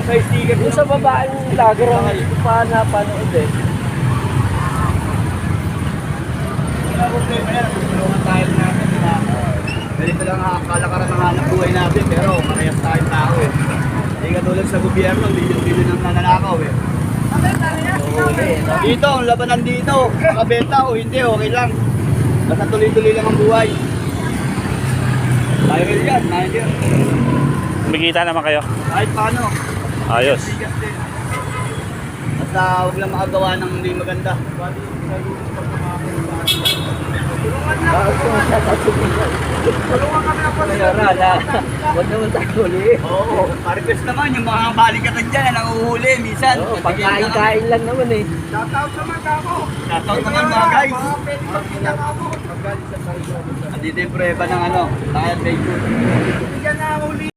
May sticker Yung sa babaeng lager ang napanood eh. Wala problema yan. Tulungan tayo natin na ganito lang kalakaran ng hanap buhay natin pero parehas tayong tao eh. Hindi katulad sa gobyerno, bilyon-bilyon ang nananakaw eh. Dito, ang labanan dito, makabenta o hindi, okay lang. Basta tuloy-tuloy lang ang buhay. Tayo rin yan, tayo rin. Kumikita naman kayo. Kahit paano. Ayos. Bigas din. Basta huwag lang makagawa ng hindi maganda. Tulungan kami ng Wala. Huwag naman sa huli. Oo, pa-request naman yung mga balikatan dyan na nanguhuli minsan. Oo, pagkain-kain lang naman eh. Shoutout naman ako. Shoutout naman mga guys. Andito yung prueba ng ano, tayat bacon. Hindi ka na huli.